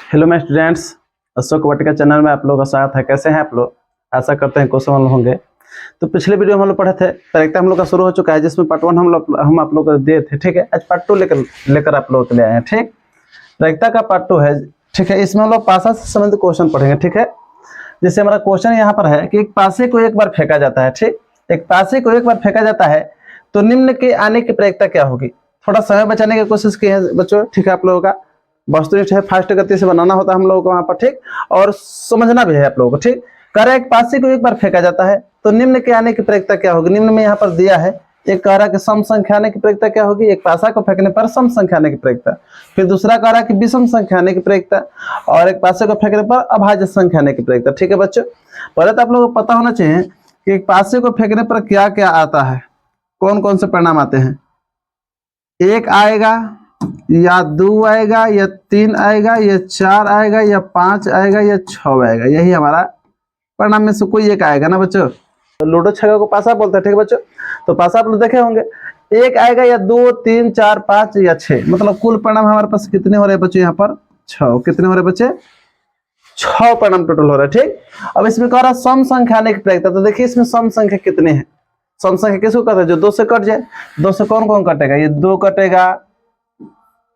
Hello मैं students, Ashok Vatika channel में आप लोगों का स्वागत है। कैसे हैं आप लोग? आशा करते हैं क्वेश्चन हल होंगे। तो पिछले वीडियो में हम लोग पढ़े थे, प्रायिकता हम लोग का शुरू हो चुका है, जिसमें पार्ट 1 हम आप लोग को दिए थे। ठीक है, आज पार्ट 2 लेकर आप लोगों के लिए आए हैं। ठीक, प्रायिकता का पार्ट 2 है। ठीक है, इसमें हम लोग पासा से संबंधित क्वेश्चन पढ़ेंगे। ठीक है, जैसे हमारा क्वेश्चन यहाँ पर है कि एक पासे को एक बार फेंका जाता है। ठीक, एक पासे को एक बार फेंका जाता है तो निम्न के आने की प्रायिकता क्या होगी? थोड़ा समय बचाने की कोशिश की है बच्चों। ठीक है, आप लोगों का वस्तुनिष्ठ है, फास्ट गति से बनाना होता है हम लोगों को वहां पर। ठीक, और समझना भी है आप लोगों को। ठीक, कह रहा है एक पासे को एक बार फेंका जाता है तो निम्न के आने की प्रायिकता क्या होगी? निम्न में यहाँ पर दिया है, एक कह रहा है कि सम संख्या आने की प्रायिकता क्या होगी? एक पासा को फेंकने पर सम संख्या आने की प्रायिकता। फिर दूसरा कह रहा है कि विषम संख्या आने की प्रायिकता, और एक पासे को फेंकने पर अभाज्य संख्या आने की प्रायिकता। ठीक है बच्चों, पहले तो आप लोगों को पता होना चाहिए कि एक पासे को फेंकने पर क्या क्या आता है, कौन कौन से परिणाम आते हैं। एक आएगा या 2 आएगा या 3 आएगा या 4 आएगा या 5 आएगा या 6 आएगा। यही हमारा परिणाम में से कोई एक आएगा ना बच्चों। तो लूडो छक्का को पासा बोलते हैं। ठीक है बच्चों, तो पासा आप लोग देखे होंगे, एक आएगा या 2 3 4 5 या 6, मतलब कुल परिणाम हमारे पास कितने हो रहे हैं बच्चों? यहाँ पर 6। कितने हो रहे बच्चे? 6 परिणाम टोटल हो रहा है। ठीक, अब इसमें कह रहा है सम संख्या आने की प्रायिकता। तो देखिए इसमें सम संख्या कितने हैं? सम संख्या किसको कहते हैं? जो 2 से कट जाए। 2 से कौन कौन कटेगा? ये 2 कटेगा,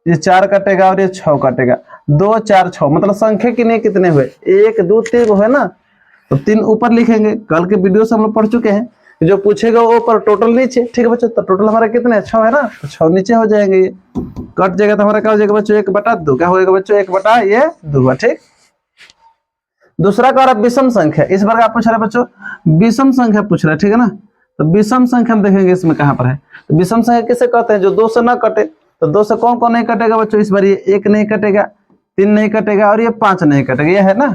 ये 4 कटेगा और ये 6 कटेगा। 2 4 6, मतलब संख्या कितने हुए? 1 2 3 हुए ना, तो 3 ऊपर लिखेंगे। कल के वीडियो से हम लोग पढ़ चुके हैं, जो पूछेगा वो ऊपर, टोटल नीचे। ठीक है बच्चों, तो टोटल हमारा कितने है? 6 है ना, तो 6 नीचे हो जाएंगे। ये कट जाएगा तो हमारा क्या हो जाएगा बच्चों? 1/2। क्या होगा बच्चों? 1/2 ठीक। दूसरा कह रहा है विषम संख्या। इस बार आप पूछ रहे बच्चों, विषम संख्या पूछ रहा है। ठीक है ना, तो विषम संख्या हम देखेंगे इसमें कहां पर है। तो विषम संख्या किसे कहते हैं? जो 2 से ना कटे। तो 2 से कौन कौन नहीं कटेगा बच्चों? इस बार ये 1 नहीं कटेगा, 3 नहीं कटेगा और ये 5 नहीं कटेगा। ये है ना,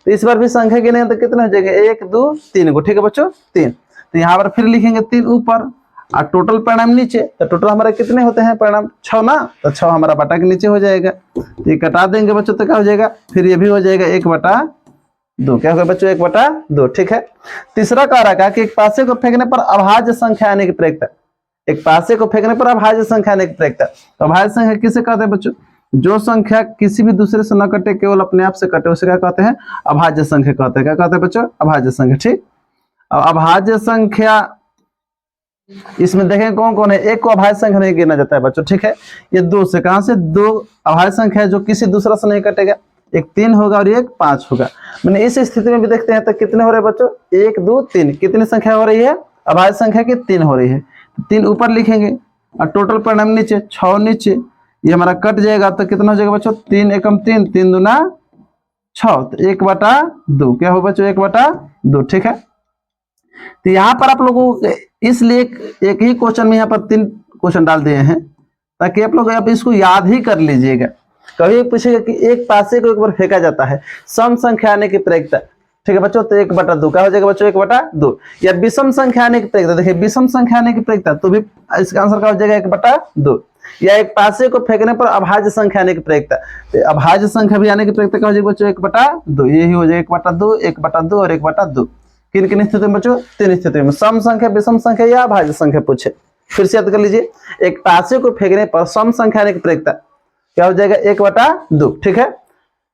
तो इस बार भी संख्या गिने तो कितने हो जाएंगे? 1 2 3 को। ठीक है बच्चों, 3। तो यहाँ पर फिर लिखेंगे 3 ऊपर और टोटल परिणाम नीचे। तो टोटल हमारे कितने होते हैं परिणाम? 6 ना, तो 6 हमारा बटा के नीचे हो जाएगा। तो ये कटा देंगे बच्चों तो क्या हो जाएगा? फिर ये भी हो जाएगा 1/2। क्या होगा बच्चों? 1/2। ठीक है। तीसरा कह रहा है कि एक पासे को फेंकने पर अभाज्य संख्या आने की प्रायिकता। एक पासे को फेंकने पर अभाज्य संख्या आने की प्रायिकता। तो अभाज्य संख्या किसे कहते हैं बच्चों? जो संख्या किसी भी दूसरे से न कटे, केवल अपने आप से कटे, उसे क्या कहते हैं? अभाज्य संख्या कहते हैं। क्या कहते हैं बच्चों? अभाज्य संख्या। ठीक, अब अभाज्य संख्या इसमें देखें कौन कौन है। एक को अभाज्य संख्या नहीं गिना जाता है बच्चों। ठीक है, ये 2 से, कहां से? 2 अभाज्य संख्या है जो किसी दूसरा से नहीं कटेगा। एक 3 होगा और एक 5 होगा। मैंने इस स्थिति में भी देखते हैं तो कितने हो रहे हैं बच्चों? 1 2 3। कितनी संख्या हो रही है? अभाज्य संख्या की 3 हो रही है। 3 ऊपर लिखेंगे और टोटल परिणाम नीचे, 6 नीचे। ये हमारा कट जाएगा तो कितना हो जाएगा बच्चों? 3 एकम 3, 3 दूना 6, तो 1/2। क्या हो बच्चों? 1/2। ठीक है, तो यहाँ पर आप लोगों को इसलिए एक ही क्वेश्चन में यहाँ पर 3 क्वेश्चन डाल दिए हैं ताकि आप लोग अब इसको याद ही कर लीजिएगा। कभी पूछेगा कि एक पासे को एक बार फेंका जाता है, सम संख्या आने की प्रायिकता। ठीक है बच्चों, तो 1/2 क्या हो जाएगा बच्चों? 1/2। या विषम संख्या आने की प्रायिकता। देखिए विषम संख्या आने की प्रायिकता, तो भी इसका आंसर क्या हो जाएगा? 1/2। या एक पासे को फेंकने पर अभाज्य संख्या आने की प्रायिकता। तो अभाज्य संख्या भी आने की प्रायिकता क्या हो जाएगी बच्चों? 1/2। यही हो जाएगा 1/2, 1/2 और 1/2। किन किन स्थिति में बच्चों? 3 स्थिति में, सम संख्या, विषम संख्या या अभाज्य संख्या पूछे। फिर से याद कर लीजिए, एक पासे को फेंकने पर सम संख्या आने की प्रायिकता क्या हो जाएगा? 1/2। ठीक है,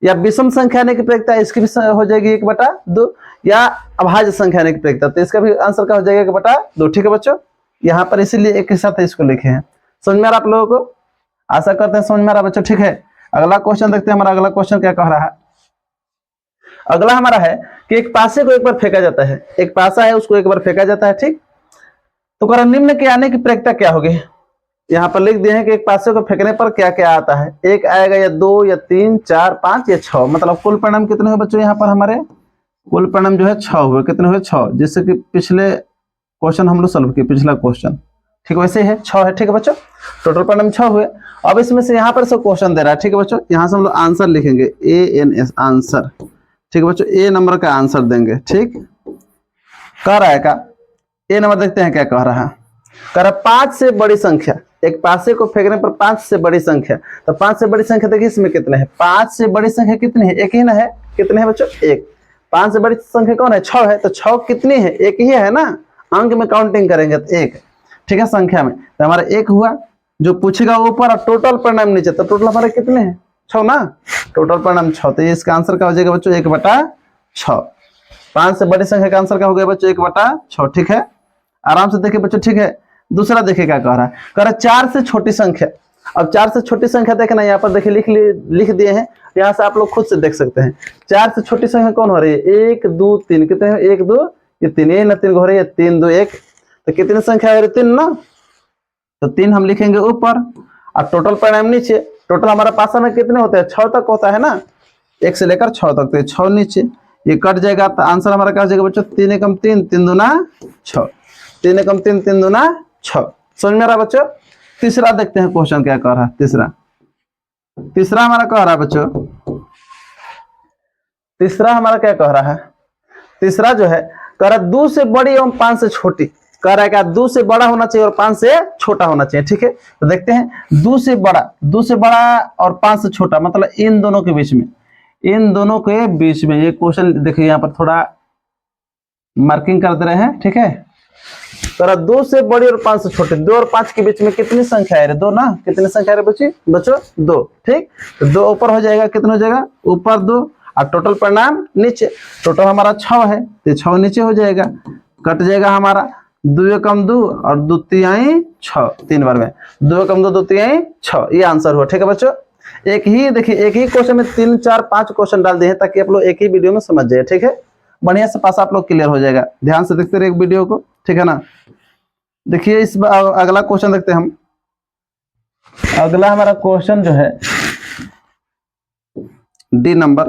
या विषम संख्या आने की प्रायिकता, इसकी भी हो जाएगी 1/2। या अभाज्य संख्या आने की प्रायिकता, तो इसका भी आंसर क्या हो जाएगा? 1/2। ठीक है बच्चों, यहाँ पर इसीलिए एक के साथ इसको लिखे हैं। समझ में आ रहा आप लोगों को? आशा करते हैं समझ में आ रहा बच्चों। ठीक है, अगला क्वेश्चन देखते हैं। हमारा अगला क्वेश्चन क्या कह रहा है? अगला हमारा है कि एक पासे को एक बार फेंका जाता है। एक पासा है, उसको एक बार फेंका जाता है। ठीक, तो कह रहा निम्न के आने की प्रायिकता क्या होगी? यहाँ पर लिख दिए हैं कि एक पासे को फेंकने पर क्या क्या आता है। 1 आएगा या 2 या 3 4 5 या 6, मतलब कुल परिणाम कितने हुए बच्चों? यहाँ पर हमारे कुल परिणाम जो है 6 हुए। कितने हुए? 6, जिससे कि पिछले क्वेश्चन हम लोग सॉल्व किए, पिछला क्वेश्चन। ठीक, वैसे है 6 है। ठीक है बच्चों, टोटल परिणाम 6 हुए। अब इसमें से यहाँ पर सब क्वेश्चन दे रहा है। ठीक है बच्चों, यहाँ से हम लोग आंसर लिखेंगे, ANS आंसर। ठीक है बच्चों, A नंबर का आंसर देंगे। ठीक, कह रहा है का A नंबर देखते हैं क्या कह रहा है। कह रहा 5 से बड़ी संख्या। एक पासे को फेंकने पर 5 से बड़ी संख्या। तो 5 से बड़ी संख्या देखिए इसमें कितने हैं? 5 से बड़ी संख्या कितनी है? एक ही ना है। कितने हैं बच्चों? 1। 5 से बड़ी संख्या कौन है? 6 है। तो 6 कितनी है? एक ही है ना, अंक में काउंटिंग करेंगे तो 1। ठीक है, संख्या में तो हमारा 1 हुआ। जो पूछेगा ऊपर और टोटल परिणाम नीचे, तो टोटल हमारे कितने हैं? 6 ना, टोटल परिणाम 6। तो इसका आंसर क्या हो जाएगा बच्चों 1/6। 5 से बड़ी संख्या का आंसर क्या हो गया बच्चों 1/6। ठीक है, आराम से देखिए बच्चों। ठीक है, दूसरा देखिए क्या कह रहा है, कह रहा है 4 से छोटी संख्या। अब 4 से छोटी संख्या देखना, यहाँ पर देखिए लिख दिए हैं, यहाँ से आप लोग खुद से देख सकते हैं। 4 से छोटी संख्या कौन हो रही है, 1 2 3, कितने 1 2 ये 3, ये ना 3 हो रही है, 3 2 1, तो कितनी संख्या है 3 ना, तो 3 हम लिखेंगे ऊपर और टोटल परिणाम नीचे। टोटल हमारा पासा में कितने होते हैं, 6 तक होता है ना, 1 से लेकर 6 तक, तो 6 नीचे ये कट जाएगा, तो आंसर हमारा क्या हो जाएगा बच्चों 3 एकम 3 3 दूना 6, 3 एकम 3 3 दूना 6। समझ में आ रहा बच्चों। तीसरा देखते हैं क्वेश्चन क्या कह रहा है। तीसरा हमारा कह रहा है बच्चों, तीसरा हमारा क्या कह रहा है, तीसरा जो है कह रहा है 2 से बड़ी एवं 5 से छोटी। कह रहा है क्या 2 से बड़ा होना चाहिए और 5 से छोटा होना चाहिए। ठीक है, तो देखते हैं 2 से बड़ा और 5 से छोटा, मतलब इन दोनों के बीच में, ये क्वेश्चन देखिए यहाँ पर थोड़ा मार्किंग कर दे रहे हैं। ठीक है, तो 2 से बड़ी और 5 से छोटे, 2 और 5 के बीच में कितनी संख्या है, 2 ना, कितनी संख्या है बच्चों 2। ठीक, तो 2 ऊपर हो जाएगा, कितना हो जाएगा ऊपर 2 और टोटल परिणाम नीचे। टोटल हमारा 6 है, तो 6 नीचे हो जाएगा, कट जाएगा हमारा 2 एकम 2 और 2 तिहाई 6, 3 बार में 2 एकम 2 2 तिहाई 6, ये आंसर हुआ। ठीक है बच्चों, एक ही क्वेश्चन में 3 4 5 क्वेश्चन डाल दिए हैं ताकि आप लोग एक ही वीडियो में समझ जाए। ठीक है, बढ़िया से पास आप लोग क्लियर हो जाएगा। ध्यान से देखते रहिए वीडियो को। ठीक है ना, देखिए इस अगला क्वेश्चन देखते हैं हम। अगला हमारा क्वेश्चन जो है डी नंबर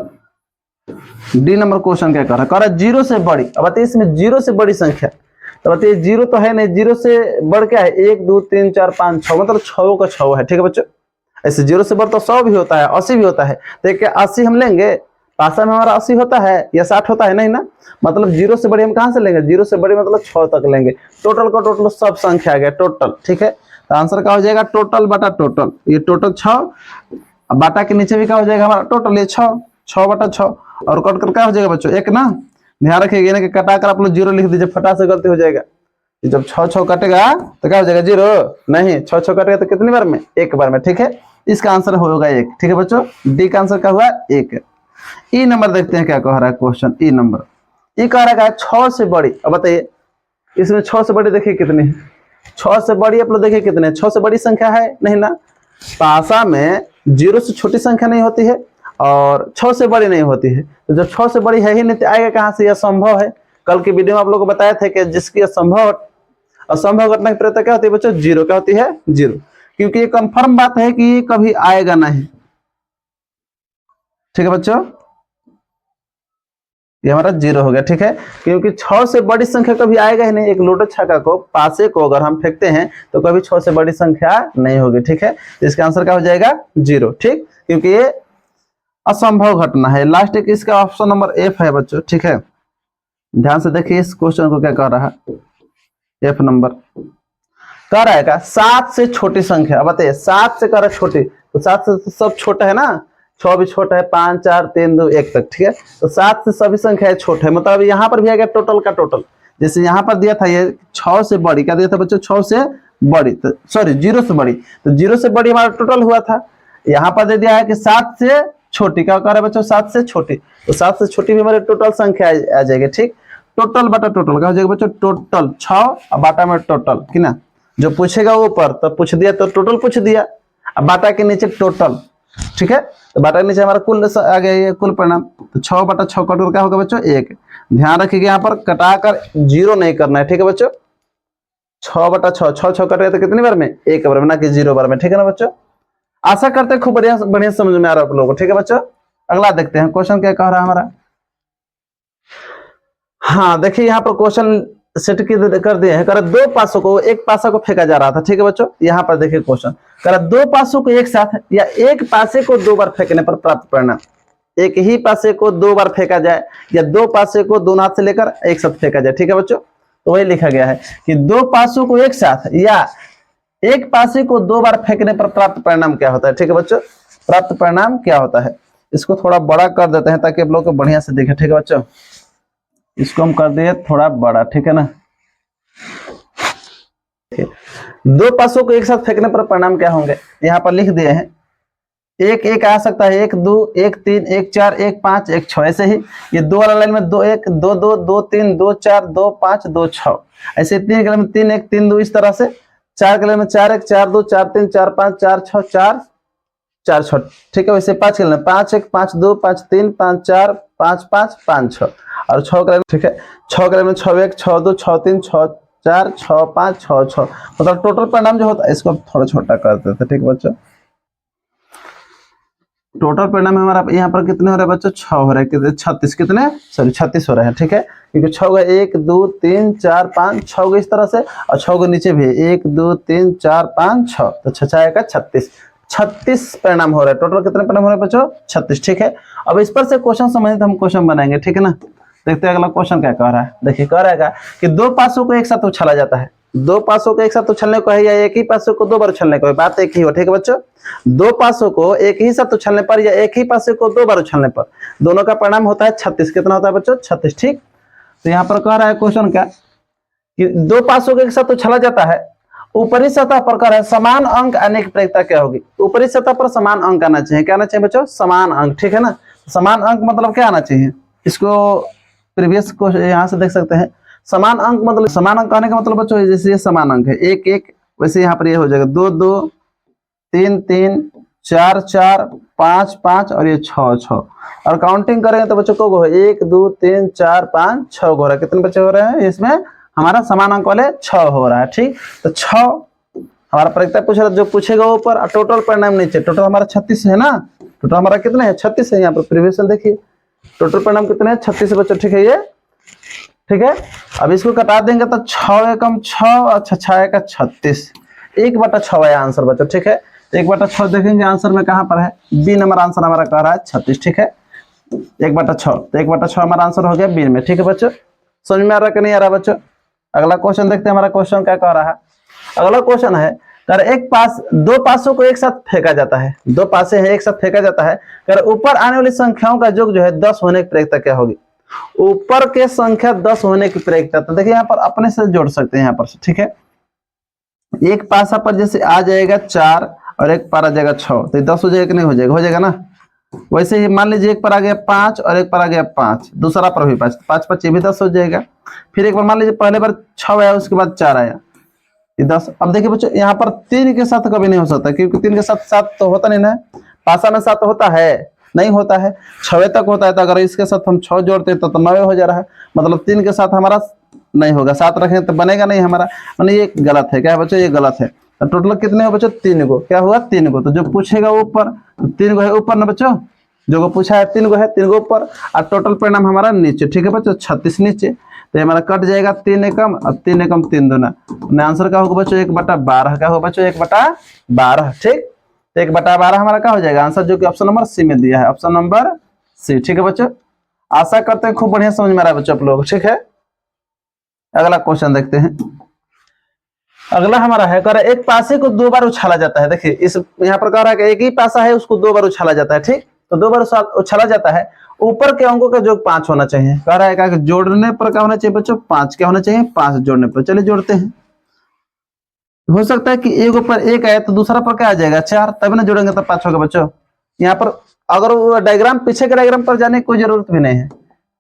क्वेश्चन क्या कर रहा है 0 से बड़ी। अब बताइए इसमें 0 से बड़ी संख्या, तो बताइए 0 तो है नहीं, 0 से बढ़ क्या है 1 2 3 4 5 6, मतलब 6 का 6 है। ठीक है बच्चों, ऐसे 0 से बढ़ तो 100 भी होता है, 80 भी होता है, तो क्या 80 हम लेंगे, पासा में हमारा 80 होता है या 60 होता है, नहीं ना, मतलब 0 से बड़ी हम कहां से लेंगे, 0 से बड़ी मतलब 6 तक लेंगे। टोटल का टोटल सब संख्या आ गया टोटल। ठीक है, तो आंसर क्या हो जाएगा टोटल बटा टोटल, ये टोटल 6 बाटा के नीचे भी क्या हो जाएगा हमारा टोटल, ये 6 बटा 6 और कट कर क्या हो जाएगा बच्चों 1 ना। ध्यान रखिएगा ना कि कटा कर आप लोग 0 लिख दीजिए, फटा से गलती हो जाएगा। जब 6 कटेगा तो क्या हो जाएगा 0, नहीं 6 कटेगा तो कितनी बार में, 1 बार में। ठीक है, इसका आंसर होगा 1। ठीक है बच्चों, डी का आंसर क्या हुआ 1। ई नंबर देखते हैं क्या कह रहा है क्वेश्चन। ई नंबर ये कह रहा है 6 से बड़ी। अब बताइए इसमें 6 से बड़ी देखिए कितनी है, 6 से बड़ी आप लोग देखिए कितने, 6 से बड़ी संख्या है नहीं ना, पासा में 0 से छोटी संख्या नहीं होती है और 6 से बड़ी नहीं होती है, तो जब 6 से बड़ी है ही नहीं तो आएगा कहां से, यह संभव है। कल की वीडियो में आप लोग को बताया था कि जिसकी असंभव घटना की प्रत्यय क्या होती है बच्चों 0, क्या होती है 0, क्योंकि ये कंफर्म बात है कि ये कभी आएगा नहीं। ठीक है बच्चों, ये हमारा 0 हो गया। ठीक है, क्योंकि 6 से बड़ी संख्या कभी आएगा ही नहीं। एक लोटो छक्का को पासे को अगर हम फेंकते हैं तो कभी 6 से बड़ी संख्या नहीं होगी। ठीक है, तो इसका आंसर क्या हो जाएगा 0। ठीक, क्योंकि ये असंभव घटना है। लास्ट एक इसका ऑप्शन नंबर एफ है बच्चों। ठीक है, ध्यान से देखिए इस क्वेश्चन को क्या कह रहा है। एफ नंबर कह रहा है 7 से छोटी संख्या। बताइए 7 से कह रहा है छोटी, तो 7 से तो सब छोटा है ना, 6 भी छोटा है, 5 4 3 2 1 तक। ठीक है, तो 7 से सभी संख्याएं छोटे है, मतलब यहाँ पर भी आ गया टोटल का टोटल। जैसे यहाँ पर दिया था ये 6 से बड़ी, क्या दिया था बच्चों 6 से बड़ी, तो सॉरी 0 से बड़ी, तो 0 से बड़ी हमारा टोटल हुआ था। यहाँ पर दे दिया है कि 7 से छोटी, क्या कह रहा है बच्चों 7 से छोटी, तो 7 से छोटी भी हमारे टोटल संख्या आ जाएगी। ठीक, टोटल बटा टोटल क्या हो जाएगा बच्चों टोटल 6 और बाटा में टोटल की ना, जो पूछेगा ऊपर तो पूछ दिया तो टोटल पूछ दिया, अब बाटा के नीचे टोटल। ठीक है, तो बाटा के नीचे हमारा कुल आ गया ये कुल परिणाम, तो 6 बटा 6 कट क्या होगा बच्चों 1। ध्यान रखिएगा यहाँ पर कटाकर 0 नहीं करना है। ठीक है बच्चों, 6 बटा 6 6 कट गया तो कितनी बार में 1 बार में, ना कि 0 बार में। ठीक है ना बच्चों, आशा करते हैं खूब बढ़िया समझ में आ रहा है आप लोगों को। ठीक है बच्चों, अगला देखते हैं क्वेश्चन क्या कह रहा है हमारा। हाँ देखिए यहाँ पर क्वेश्चन सेट कर दिए हैं, कर 2 पासों को, एक पासा को फेंका जा रहा था। ठीक है बच्चों, यहाँ पर देखिए क्वेश्चन कर 2 पासों को एक साथ या एक पासे को 2 बार फेंकने पर प्राप्त परिणाम। एक ही पासे को 2 बार फेंका जाए या 2 पासे को दोनों हाथ से लेकर एक साथ फेंका जाए। ठीक है बच्चों, तो वही लिखा गया है कि 2 पासों को एक साथ या एक पासे को 2 बार फेंकने पर प्राप्त परिणाम क्या होता है। ठीक है बच्चों, प्राप्त परिणाम क्या होता है, इसको थोड़ा बड़ा कर देते हैं ताकि आप लोग को बढ़िया से देखें। ठीक है बच्चों, इसको हम कर दिए थोड़ा बड़ा। ठीक है ना, 2 पासों को एक साथ फेंकने पर परिणाम क्या होंगे, यहाँ पर लिख दिए हैं एक एक आ सकता है, 1 2 1 3 1 4 1 5 1 6, ऐसे ही ये दो वाला लाइन में 2 1 2 2 2 3 2 4 2 5 2 6, ऐसे 3 के लाइन में 3 1 3 2, इस तरह से 4 के लाइन में 4 1 4 2 4 3 4 5 4 6 4 4 6, ठीक है। वैसे 5 के लाइन में 5 1 5 2 5 3 5 4 5 5 5 6, और 6 के लाइन, ठीक है। 6 के लाइन में 6 1 6 2 6 3 6 4 6 5 6 6, मतलब टोटल परिणाम जो होता है इसको थोड़ा छोटा कर देते हैं, ठीक है बच्चों। टोटल परिणाम हमारा यहाँ पर कितने हो रहे हैं बच्चों, 6 हो रहे हैं, कितने 36, कितने सॉरी 36 हो रहे हैं, ठीक है। क्योंकि 6 गए 1 2 3 4 5 6 गए इस तरह से, और 6 के नीचे भी 1 2 3 4 5 6, तो 6 6 का 36, 36 परिणाम हो रहा है। टोटल कितने परिणाम हो रहे हैं बच्चों, 36, ठीक है। अब इस पर से क्वेश्चन संबंधित हम क्वेश्चन बनाएंगे, ठीक है ना। देखते हैं अगला क्वेश्चन क्या कह रहा है। देखिए कह रहा है कि दो पासों को एक साथ उछाला जाता है, दो पासों को एक साथ उछलने को है या एक ही पासों को दो बार उछलने को है, बात एक ही हो, ठीक है बच्चों। दो पासों को एक ही साथ उछलने पर या एक ही पासों को दो बार उछलने पर दोनों का परिणाम होता है 36। कितना होता है बच्चों, 36, ठीक। तो यहाँ पर कह रहा है क्वेश्चन क्या कि दो पासों को एक साथ उछला जाता है, ऊपरी सतह पर कर समान अंक आने की प्रक्रिया क्या होगी। ऊपरी सतह पर समान अंक आना चाहिए, क्या आना चाहिए बच्चों, समान अंक, ठीक है ना। समान अंक मतलब क्या आना चाहिए, इसको प्रीवियस को यहाँ से देख सकते हैं। समान अंक मतलब, समान अंक आने का मतलब बच्चों जैसे ये समान अंक है 1 1, वैसे यहाँ पर ये हो जाएगा 2 2 3 3 4 4 5 5 और ये 6 6, और काउंटिंग करेंगे तो बच्चों को 1 2 3 4 5 6 हो रहा है। कितने बच्चे हो रहे हैं इसमें, हमारा समान अंक वाले 6 हो रहा है, ठीक। तो 6 हमारा परीक्षा पूछ रहा, जो पूछेगा ऊपर, टोटल परिणाम नीचे। टोटल हमारा 36 है ना, टोटल हमारा कितने है, 36 है। यहाँ पर प्रीवियस देखिए टोटल परिणाम कितने हैं, 36 बच्चों, ठीक है ये, ठीक है। अब इसको कटा देंगे तो 6 एकम 6 और 6 एक 36, 1/6 है आंसर बच्चों, ठीक है। 1/6 देखेंगे आंसर में कहां पर है, बी नंबर आंसर हमारा कह रहा है 36, ठीक है। 1/6, तो 1/6 हमारा आंसर हो गया बी में, ठीक है बच्चों। समझ में आ रहा है कि नहीं आ रहा बच्चों। अगला क्वेश्चन देखते हैं, हमारा क्वेश्चन क्या कह रहा है। अगला क्वेश्चन है कर एक पास, दो पासों को एक साथ फेंका जाता है, दो पासे हैं एक साथ फेंका जाता है, कर ऊपर आने वाली संख्याओं का योग जो है 10 होने की प्रक्रिया क्या होगी। ऊपर के संख्या 10 होने की प्रक्रिया, तो देखिए यहाँ पर अपने से जोड़ सकते हैं यहाँ पर से, ठीक है। एक पासा पर जैसे आ जाएगा 4 और एक पर आ जाएगा 6, तो 10 हो जाएगा कि नहीं हो जाएगा, हो जाएगा ना। वैसे ही मान लीजिए एक पर आ गया 5 और एक पर आ गया 5, दूसरा पर भी 5, 5 5 भी 10 हो जाएगा। फिर एक बार मान लीजिए पहले बार 6 आया, उसके बाद 4 आया, ये 10। अब देखिए बच्चों यहाँ पर 3 के साथ कभी नहीं हो सकता, क्योंकि 3 के साथ 7 तो होता नहीं ना, पासा में 7 होता है नहीं होता है, 6 तक होता है। तो अगर इसके साथ हम 6 जोड़ते हैं तो 9 हो जा रहा है, मतलब 3 के साथ हमारा नहीं होगा, 7 रखें तो बनेगा नहीं हमारा, मतलब ये गलत है। क्या है बच्चों, ये गलत है। तो टोटल कितने हो बच्चों, 3 गो, क्या हुआ 3 गो। तो जो पूछेगा ऊपर, तो 3 गो है ऊपर ना बच्चों, जो को पूछा है 3 गो है, 3 गो ऊपर, और टोटल परिणाम हमारा नीचे, ठीक है बच्चों, 36 नीचे। तो हमारा कट जाएगा 3 एकम और 3 एकम 3 दूना, आंसर क्या होगा बच्चों 1/12, क्या होगा बच्चों 1/12, ठीक। 1/12 हमारा क्या हो जाएगा आंसर, जो कि ऑप्शन नंबर सी में दिया है, ऑप्शन नंबर सी, ठीक है बच्चों। आशा करते हैं खूब बढ़िया समझ में आ रहा है बच्चों आप लोग, ठीक है। अगला क्वेश्चन देखते हैं। अगला हमारा है कह रहा है एक पासे को 2 बार उछाला जाता है। देखिए इस यहाँ पर कह रहा है कि एक ही पासा है, उसको 2 बार उछाला जाता है, ठीक। तो 2 बार उछाला जाता है, ऊपर के अंकों का योग 5 होना चाहिए। कह रहा है कि जोड़ने पर क्या होना चाहिए बच्चों, 5, क्या होना चाहिए 5 जोड़ने पर। चलिए जोड़ते हैं। हो सकता है कि एक ऊपर 1 आए तो दूसरा पर क्या आ जाएगा 4, तब ना जोड़ेंगे तो 5 होगा बच्चों। यहाँ पर अगर डायग्राम, पीछे के डायग्राम पर जाने की कोई जरूरत भी नहीं है,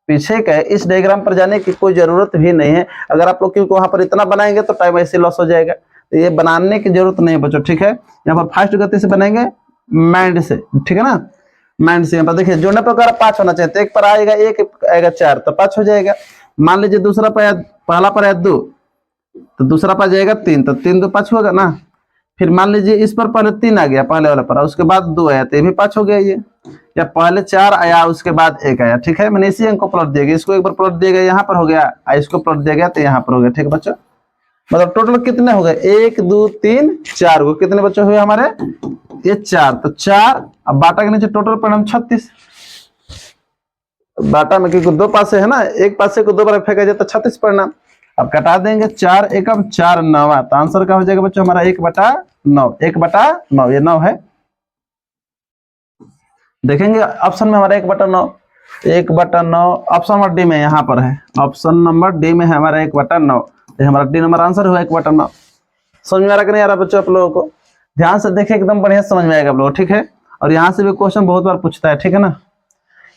पीछे के इस डायग्राम पर जाने की कोई जरूरत भी नहीं है। अगर आप लोग क्योंकि वहां पर इतना बनाएंगे तो टाइम ऐसे लॉस हो जाएगा, तो ये बनाने की जरूरत नहीं है बच्चों, ठीक है। यहाँ पर फास्ट गति से बनाएंगे, माइंड से, ठीक है ना, माइंड से। यहाँ पर देखिए जोड़ने पर अगर 5 होना चाहिए, तो एक पर आएगा 1 आएगा 4, तो 5 हो जाएगा। मान लीजिए दूसरा पर पहला पर आया 2, तो दूसरा पर जाएगा 3, तो 3 2 5 होगा ना। फिर मान लीजिए इस पर पहले 3 आ गया पहले वाला पर, उसके बाद 2 आया, तो ये भी 5 हो गया ये। या पहले 4 आया उसके बाद 1 आया, ठीक है। मैंने इसी अंक को प्लॉट दिया गया, इसको एक बार प्लॉट दिया गया यहाँ पर हो गया, इसको प्लॉट दिया गया तो यहाँ पर हो गया, ठीक है बच्चों। मतलब टोटल कितने हो गए 1 2 3 4 गो, कितने बच्चे हुए हमारे ये 4, तो 4। अब बाटा के नीचे टोटल परिणाम 36, बाटा में क्योंकि 2 पासे है ना, एक पासे को 2 बार फेंका जाए तो 36 परिणाम। अब कटा देंगे 4 एकम 4 9, तो आंसर क्या हो जाएगा बच्चों हमारा 1/9, 1/9, ये 9 है। देखेंगे ऑप्शन में हमारा 1/9, 1/9 ऑप्शन नंबर डी में यहाँ पर है, ऑप्शन नंबर डी में है हमारा 1/9, हमारा डी नंबर आंसर हुआ 1/9। समझ में आ रहा कि नहीं आ रहा बच्चों आप लोगों को, ध्यान से देखें एकदम बढ़िया समझ में आएगा आप लोग, ठीक है। और यहाँ से भी क्वेश्चन बहुत बार पूछता है, ठीक है ना।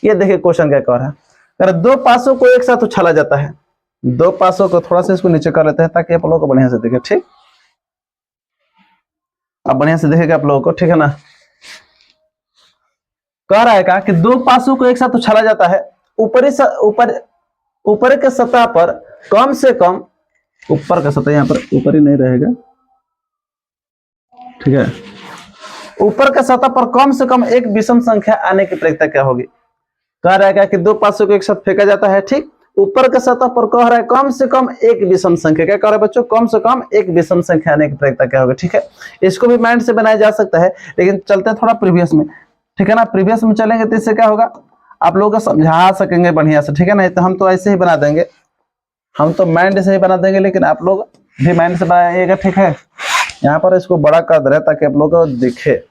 ये देखिए क्वेश्चन क्या कह रहा है, अगर दो पासों को एक साथ उछाला जाता है, दो पासों को थोड़ा सा इसको नीचे कर लेते हैं ताकि आप लोगों को बढ़िया से देखे, ठीक, अब बढ़िया से देखेगा आप लोगों को, ठीक है ना। कह रहा है का कि दो पासों को एक साथ उछाला जाता है, ऊपर के सतह पर कम से कम, ऊपर का सतह यहाँ पर ऊपर ही नहीं रहेगा, ठीक है, ऊपर के सतह पर कम से कम एक विषम संख्या आने की प्रक्रिया क्या होगी। कह रहा है कि दो पासों को एक साथ फेंका जाता है, ठीक, ऊपर के सतह पर कह रहा है कम से कम एक विषम संख्या, क्या कह रहा है बच्चों, कम से कम एक विषम संख्या आने की प्रक्रिया क्या होगी, ठीक है। इसको भी माइंड से बनाया जा सकता है, लेकिन चलते हैं थोड़ा प्रीवियस में, ठीक है ना। प्रीवियस में चलेंगे तो इससे क्या होगा, आप लोग को समझा सकेंगे बढ़िया से, ठीक है ना। तो हम तो ऐसे ही बना देंगे, हम तो माइंड से ही बना देंगे, लेकिन आप लोग भी माइंड से बनाइएगा, ठीक है। यहाँ पर इसको बड़ा कर दे रहे ताकि आप लोग को दिखे।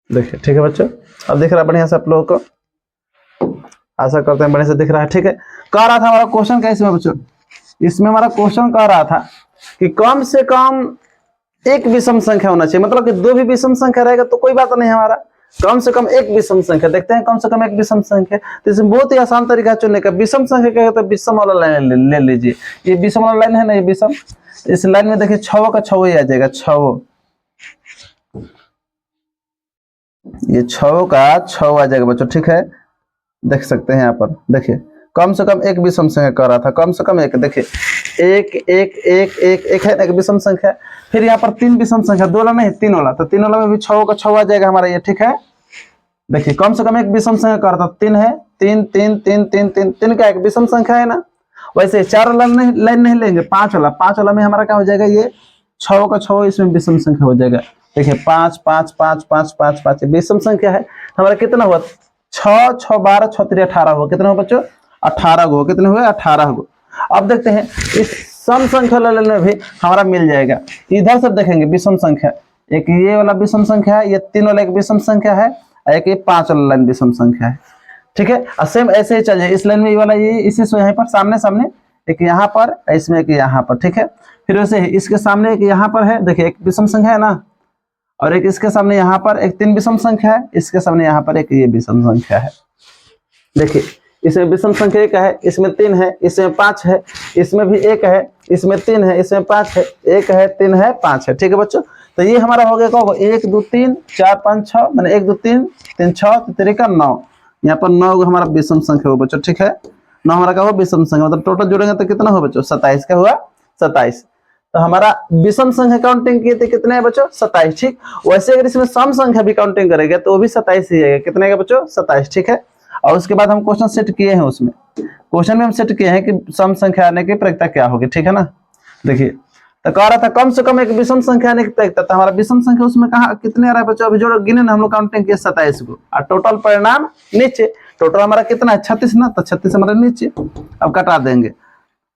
देखिए, ठीक है बच्चों, अब दिख रहा है बढ़िया से आप लोगों को, आशा करते हैं बढ़िया से दिख रहा है, ठीक है। कह रहा था हमारा क्वेश्चन क्या इसमें बच्चों, इसमें हमारा क्वेश्चन कह रहा था कि कम से कम एक विषम संख्या होना चाहिए, मतलब कि दो भी विषम संख्या रहेगा तो कोई बात नहीं, हमारा कम से कम एक विषम संख्या, देखते हैं कम से कम एक विषम संख्या। तो इसमें बहुत ही आसान तरीका चुनने का, विषम संख्या क्या होता है, विषम वाला लाइन ले लीजिए, ये विषम वाला लाइन है ना, ये विषम, इस लाइन में देखिए छव का छव ही आ जाएगा, छव, ये छव का छव आ जाएगा बच्चों, ठीक है। देख सकते हैं यहाँ पर, देखिए कम से कम एक विषम संख्या कर रहा था, कम से कम एक, देखिए एक एक एक एक एक है एक विषम संख्या, फिर यहाँ पर तीन विषम संख्या, दो वाला नहीं तीन वाला, तो तीन वाला में भी छव का छव आ जाएगा हमारा ये, ठीक है। देखिए कम से कम एक विषम संख्या कर रहा था, तीन है, तीन तीन तीन तीन तीन तीन का एक विषम संख्या है ना। वैसे चार वाला लाइन नहीं लेंगे, पांच वाला में हमारा क्या हो जाएगा, ये छव का छव, इसमें विषम संख्या हो जाएगा। देखिए पांच पांच पांच पांच पांच पांच विषम संख्या है हमारा, कितना हुआ, छह छह 12 6 3 18 हुआ, कितना हुआ बच्चों, 18 गो, कितने हुए, 18 गो। अब देखते हैं इस सम संख्या लाइन में भी हमारा मिल जाएगा, इधर से देखेंगे विषम संख्या, एक ये वाला विषम संख्या है, ये तीन वाला एक विषम संख्या है, एक ये पांच वाला लाइन विषम संख्या है, ठीक है। और सेम ऐसे ही चलिए, इस लाइन में ये वाला ये इसी से यहाँ पर सामने सामने, एक यहाँ पर, इसमें एक यहाँ पर, ठीक है। फिर वैसे इसके सामने एक यहाँ पर है, देखिए एक विषम संख्या है ना, और एक इसके सामने यहाँ पर एक तीन विषम संख्या है, इसके सामने यहाँ पर एक ये विषम संख्या है। देखिए इसमें विषम संख्या एक है, इसमें तीन है, इसमें पांच है, इसमें भी एक है, इसमें तीन है, इसमें पांच है, एक है, तीन है, पांच है, ठीक है बच्चों। तो ये हमारा हो गया कहोगे 1 2 3 4 5 6, मैंने 1 2 3 3 6 3 का 9, यहाँ पर 9 हमारा विषम संख्या हो बच्चों, ठीक है। 9 हमारा क्या हुआ, विषम संख्या, मतलब टोटल जोड़ेंगे तो कितना हो बच्चों, 27 का हुआ, 27। तो हमारा विषम संख्या काउंटिंग किए थे कितने है बच्चों, 27, ठीक। वैसे अगर इसमें सम संख्या भी काउंटिंग करेंगे तो वो भी 27 ही आएगा, कितने का बच्चों, 27, ठीक है। और उसके बाद हम क्वेश्चन सेट किए हैं, उसमें क्वेश्चन में हम सेट किए हैं कि सम संख्या आने की प्रक्रिया क्या होगी, ठीक है ना। देखिए तो कह रहा था कम से कम एक विषम संख्या आने की प्रक्रिया, तो हमारा विषम संख्या उसमें कहा कितने आ रहा है बच्चों, अभी जो गिने ना हम लोग काउंटिंग किए 27 को, और टोटल परिणाम नीचे, टोटल हमारा कितना है 36 ना, तो 36 हमारा नीचे, अब कटा देंगे,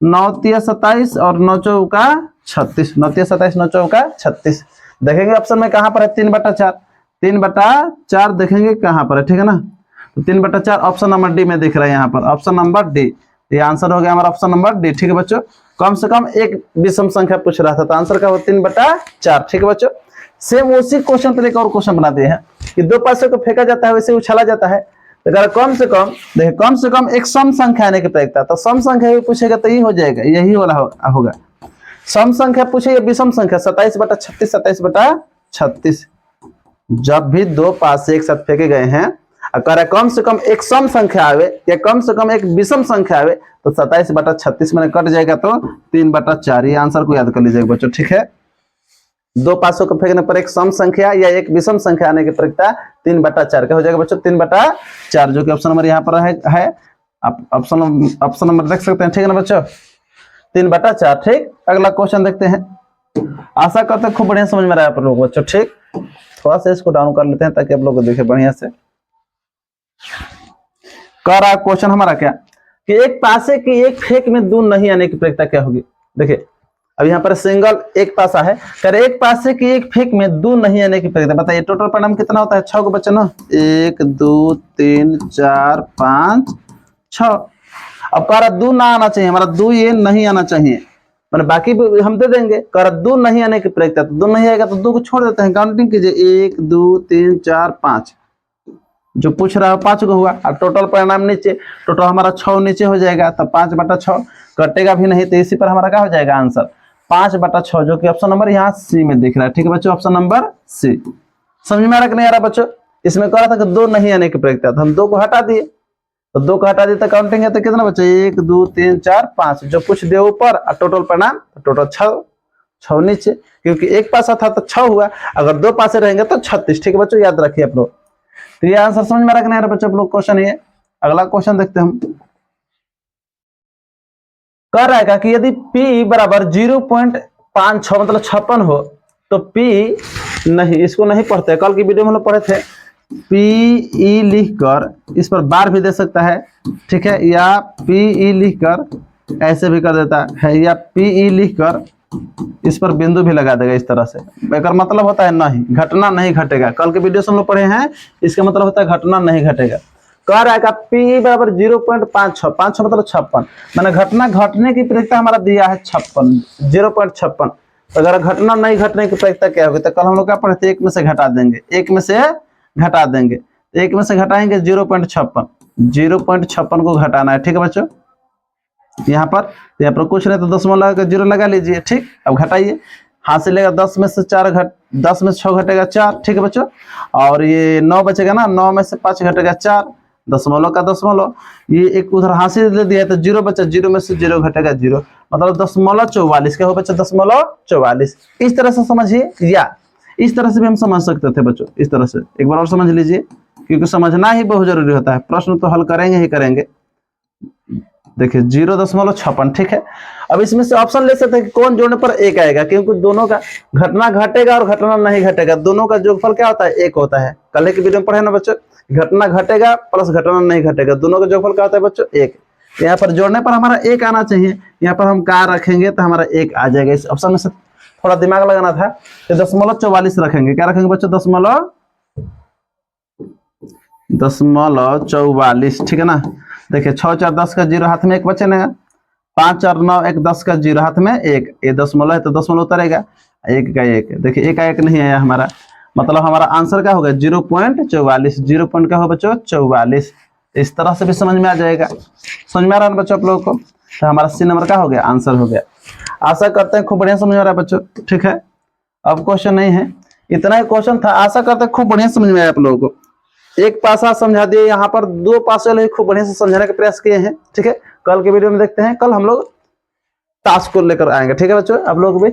9 तिया 27 और 9 चौका 36, 9 तिया 27 9 चौका 36। देखेंगे ऑप्शन में कहाँ पर है, 3/4, 3/4 देखेंगे कहाँ पर है, ठीक है ना। तो 3/4 ऑप्शन नंबर डी में दिख रहा है, यहाँ पर ऑप्शन नंबर डी, ये आंसर हो गया हमारा ऑप्शन नंबर डी, ठीक है बच्चों। कम से कम एक विषम संख्या पूछ रहा था, तो आंसर का वो 3/4, ठीक है बच्चों। सेम उसी क्वेश्चन पर एक और क्वेश्चन बना दिए हैं कि दो पासे को फेंका जाता है वैसे उछाला जाता है, तो अगर कम से कम देखिए कम से कम एक सम संख्या आने की प्रक्रिया, तो सम संख्या भी पूछेगा तो ये हो जाएगा, यही वाला होगा। सम संख्या पूछेगा विषम संख्या, 27/36 27/36। जब भी दो पासे एक साथ फेंके गए हैं, अगर कम से कम एक सम संख्या आवे या कम से कम एक विषम संख्या आवे, तो 27/36 में कट जाएगा, तो 3/4, ये आंसर को याद कर लीजिएगा बच्चों, ठीक है। दो पासों को फेंकने पर एक सम संख्या या एक विषम संख्या आने की प्रक्रिया 3/4 क्या हो जाएगा बच्चों? 3/4, जो कि ऑप्शन नंबर यहाँ पर है। आप ऑप्शन नंबर देख सकते हैं, ठीक है ना बच्चों? 3/4। ठीक, अगला क्वेश्चन देखते हैं। आशा करते हैं खूब बढ़िया समझ में रहा है आप लोगों को बच्चों। ठीक, थोड़ा सा इसको डाउन कर लेते हैं ताकि आप लोग को देखे बढ़िया से। कह रहा क्वेश्चन हमारा क्या कि एक पासे की एक फेंक में दो नहीं आने की प्रक्रिया क्या होगी? देखिए अब यहाँ पर सिंगल एक पासा है, कर एक पासे की एक फेंक में दो नहीं आने की प्रक्रिया, बताइए टोटल परिणाम कितना होता है? 6 को बच्चों ना, 1 2 3 4 5 6। अब कह रहा दो ना आना चाहिए, हमारा दो ये नहीं आना चाहिए, मतलब बाकी हम दे देंगे। कह रहा दो नहीं आने की प्रक्रिया, तो दो नहीं आएगा तो दो को छोड़ देते हैं, काउंटिंग कीजिए 1 2 3 4 5, जो पूछ रहा है 5 को हुआ। और टोटल परिणाम नीचे, टोटल हमारा 6 नीचे हो जाएगा, तो 5/6 कटेगा भी नहीं, तो इसी पर हमारा क्या हो जाएगा आंसर? 5/6, जो कि ऑप्शन नंबर यहाँ सी में दिख रहा है। ठीक है बच्चों, ऑप्शन नंबर सी। समझ में आ रहा कि नहीं आ रहा बच्चों? इसमें कह रहा था कि दो नहीं आने की प्रक्रिया, तो हम दो को हटा दिए, तो दो को हटा दिए तो काउंटिंग है तो कितना बच्चा? 1 2 3 4 5, जो कुछ दे ऊपर और टोटल परिणाम टोटल 6 नीचे, क्योंकि एक पासा था तो 6 हुआ, अगर दो पासे रहेंगे तो 36। ठीक है बच्चों, याद रखिए आप लोग। तो ये आंसर समझ में आ रहा कि नहीं आ रहा बच्चों आप लोग? क्वेश्चन ये अगला क्वेश्चन देखते हैं हम। कह रहा है कि यदि P बराबर 0.56 मतलब 56 हो तो P नहीं, इसको नहीं पढ़ते, कल की वीडियो में हम लोग पढ़े थे। PE लिखकर इस पर बार भी दे सकता है, ठीक है, या PE लिखकर ऐसे भी कर देता है, या PE लिखकर इस पर बिंदु भी लगा देगा इस तरह से। एक मतलब होता है नहीं, घटना नहीं घटेगा, कल के वीडियो से हम लोग पढ़े हैं, इसका मतलब होता है घटना नहीं घटेगा। कह रहा है कि P बराबर 0.56, 5 मतलब 56, मैंने घटना घटने की प्रक्रिया हमारा दिया है 56, 0.56। तो अगर घटना नहीं घटने की प्रक्रिया क्या होगी? तो कल हम लोग क्या पढ़े थे? एक में से घटा देंगे, एक में से घटा देंगे, एक में से घटाएंगे 0.56, 0.56 को घटाना है। ठीक है बच्चों, यहाँ पर कुछ नहीं तो दशमलव का 0 लगा लीजिए। ठीक, अब घटाइए, हाथ से लेगा 10 में से 10 में से 6 घटेगा 4। ठीक है बच्चों, और ये 9 बचेगा ना, 9 में से 5 घटेगा 4, दशमलव का दशमलव, ये एक उधर हाथ से ले दिया तो 0 बचा, 0 में से 0 घटेगा 0, मतलब 0.44 क्या हो बच्चा? 0.44। इस तरह से समझिए, या इस तरह से भी हम समझ सकते थे बच्चों, इस तरह से एक बार और समझ लीजिए, क्योंकि समझना ही बहुत जरूरी होता है, प्रश्न तो हल करेंगे ही करेंगे। देखिए 0.56। ठीक है, अब इसमें से ऑप्शन ले सकते हैं कि कौन जोड़ने पर एक आएगा, क्योंकि दोनों का घटना घटेगा और घटना नहीं घटेगा, दोनों का योगफल क्या होता है? एक होता है। कल की वीडियो में पढ़े ना बच्चों, घटना घटेगा प्लस घटना नहीं घटेगा, दोनों का योगफल क्या होता है बच्चों? एक। यहाँ पर जोड़ने पर हमारा एक आना चाहिए, यहाँ पर हम क्या रखेंगे तो हमारा एक आ जाएगा। इस ऑप्शन में से थोड़ा दिमाग लगाना था, तो 0.44 रखेंगे। क्या रखेंगे बच्चों? 0.44। ठीक है ना, देखिए 6 4 10 का 0 हाथ में एक बचेगा, 5 4 9 1 10 का 0 हाथ में एक, ये दशमलव है तो दशमलव उतरेगा, एक का एक, देखिए एक का एक नहीं आया हमारा, मतलब हमारा आंसर क्या होगा? 0.44। 0 पॉइंट का हो बच्चों 44। इस तरह से भी समझ में आ जाएगा। समझ में आ रहा है बच्चों आप लोगों को? तो हमारा सी नंबर का हो गया, आंसर हो गया। आशा करते हैं खूब बढ़िया समझ में आ रहा है बच्चों। ठीक है, अब क्वेश्चन नहीं है, इतना ही क्वेश्चन था। आशा करते हैं खूब बढ़िया समझ में आया आप लोगों को। एक पासा समझा दिए, यहाँ पर दो पासे वाले खूब बढ़िया से समझाने का प्रयास किए हैं। ठीक है, कल के वीडियो में देखते हैं, कल हम लोग टास्क को लेकर आएंगे। ठीक है बच्चों, आप लोग भी